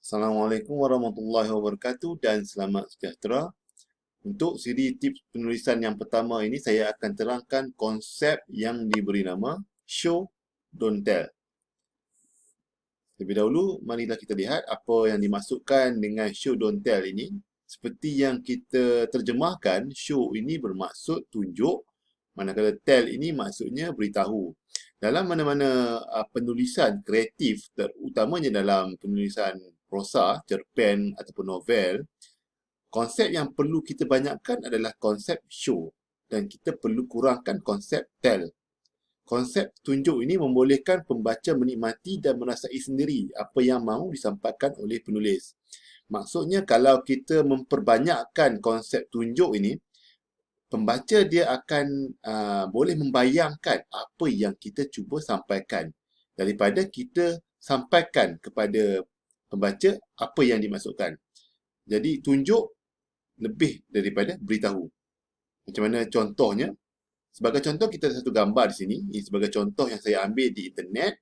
Assalamualaikum warahmatullahi wabarakatuh dan selamat sejahtera. Untuk siri tips penulisan yang pertama ini, saya akan terangkan konsep yang diberi nama Show Don't Tell. Lebih dahulu, marilah kita lihat apa yang dimaksudkan dengan Show Don't Tell ini. Seperti yang kita terjemahkan, show ini bermaksud tunjuk, manakala tell ini maksudnya beritahu. Dalam mana-mana penulisan kreatif, terutamanya dalam penulisan prosa, cerpen ataupun novel, konsep yang perlu kita banyakkan adalah konsep show dan kita perlu kurangkan konsep tell. Konsep tunjuk ini membolehkan pembaca menikmati dan merasai sendiri apa yang mahu disampaikan oleh penulis. Maksudnya kalau kita memperbanyakkan konsep tunjuk ini, pembaca dia akan boleh membayangkan apa yang kita cuba sampaikan daripada kita sampaikan kepada pembaca apa yang dimaksudkan. Jadi tunjuk lebih daripada beritahu. Macam mana contohnya? Sebagai contoh, kita ada satu gambar di sini. Ini sebagai contoh yang saya ambil di internet.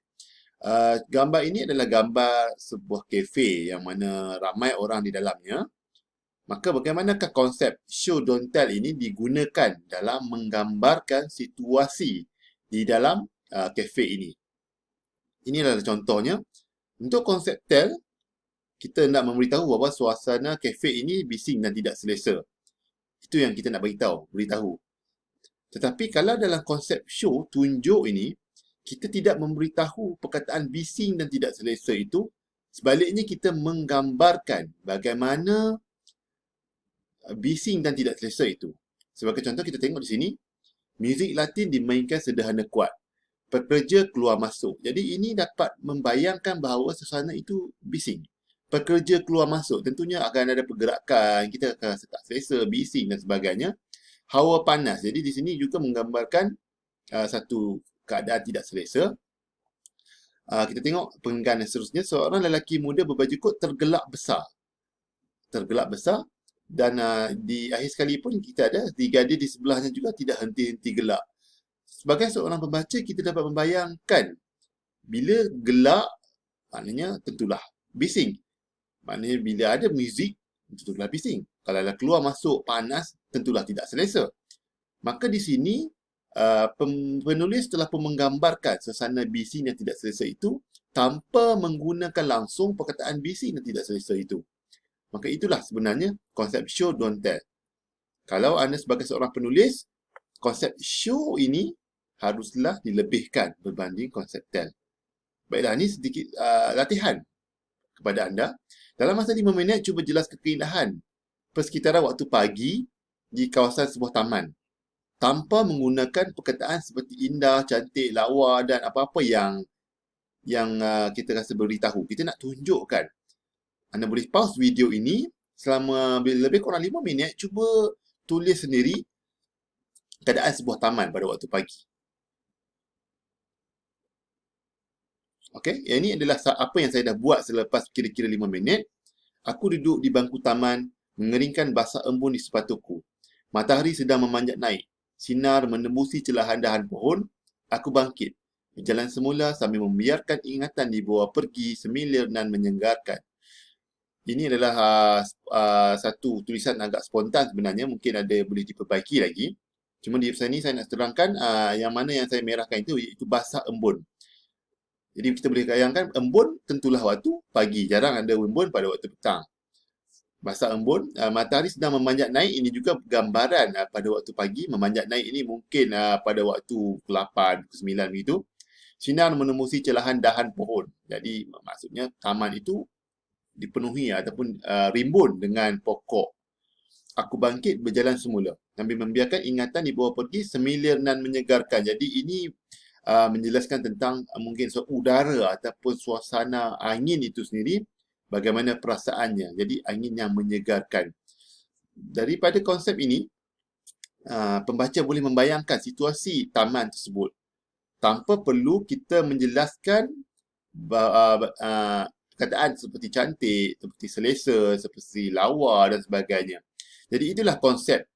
Gambar ini adalah gambar sebuah kafe yang mana ramai orang di dalamnya. Maka bagaimanakah konsep show don't tell ini digunakan dalam menggambarkan situasi di dalam kafe ini? Ini adalah contohnya. Untuk konsep tell, kita nak memberitahu bahawa suasana kafe ini bising dan tidak selesa. Itu yang kita nak beritahu. Tetapi kalau dalam konsep show, tunjuk ini, kita tidak memberitahu perkataan bising dan tidak selesa itu. Sebaliknya kita menggambarkan bagaimana bising dan tidak selesa itu. Sebagai contoh, kita tengok di sini, muzik Latin dimainkan sederhana kuat. Pekerja keluar masuk. Jadi ini dapat membayangkan bahawa suasana itu bising. Pekerja keluar masuk. Tentunya akan ada pergerakan, kita akan rasa tak selesa, bising dan sebagainya. Hawa panas. Jadi di sini juga menggambarkan satu keadaan tidak selesa. Kita tengok penggalan yang seterusnya. Seorang lelaki muda berbaju kot tergelak besar. Tergelak besar. Dan di akhir sekali pun kita ada digada di sebelahnya juga tidak henti-henti gelak. Sebagai seorang pembaca, kita dapat membayangkan bila gelak, maknanya tentulah bising. Maknanya bila ada muzik, tentulah bising. Kalau keluar masuk panas, tentulah tidak selesa. Maka di sini, penulis telah pun menggambarkan suasana bising yang tidak selesa itu tanpa menggunakan langsung perkataan bising dan tidak selesa itu. Maka itulah sebenarnya konsep show don't tell. Kalau anda sebagai seorang penulis, konsep show ini haruslah dilebihkan berbanding konsep tell. Baiklah, ini sedikit latihan kepada anda. Dalam masa 5 minit, cuba jelaskan keindahan persekitaran waktu pagi di kawasan sebuah taman tanpa menggunakan perkataan seperti indah, cantik, lawa dan apa-apa yang kita rasa beritahu. Kita nak tunjukkan. Anda boleh pause video ini selama lebih kurang 5 minit, cuba tulis sendiri keadaan sebuah taman pada waktu pagi. Okey, yang ini adalah apa yang saya dah buat selepas kira-kira 5 minit. Aku duduk di bangku taman, mengeringkan basah embun di sepatuku. Matahari sedang memanjat naik. Sinar menembusi celahan dahan pohon. Aku bangkit, berjalan semula sambil membiarkan ingatan dibawa pergi semilir dan menyegarkan. Ini adalah satu tulisan agak spontan sebenarnya. Mungkin ada boleh diperbaiki lagi. Cuma di sini saya nak terangkan yang mana yang saya merahkan itu, iaitu basah embun. Jadi kita boleh bayangkan embun tentulah waktu pagi. Jarang ada embun pada waktu petang. Basah embun, matahari sedang memanjat naik. Ini juga gambaran pada waktu pagi. Memanjat naik ini mungkin pada waktu pukul 8, pukul 9 begitu. Sinar menembusi celahan dahan pohon. Jadi maksudnya taman itu dipenuhi ataupun rimbun dengan pokok. Aku bangkit berjalan semula sambil membiarkan ingatan dibawa pergi semilir dan menyegarkan. Jadi ini menjelaskan tentang mungkin udara ataupun suasana angin itu sendiri, bagaimana perasaannya. Jadi angin yang menyegarkan. Daripada konsep ini, pembaca boleh membayangkan situasi taman tersebut tanpa perlu kita menjelaskan perkataan seperti cantik, seperti selesa, seperti lawa dan sebagainya. Jadi itulah konsep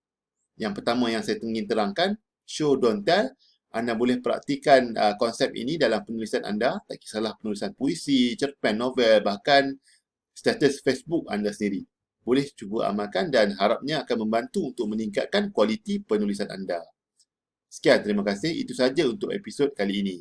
yang pertama yang saya ingin terangkan, show don't tell. Anda boleh praktikan konsep ini dalam penulisan anda, tak kisahlah penulisan puisi, cerpen, novel, bahkan status Facebook anda sendiri. Boleh cuba amalkan dan harapnya akan membantu untuk meningkatkan kualiti penulisan anda. Sekian, terima kasih. Itu saja untuk episod kali ini.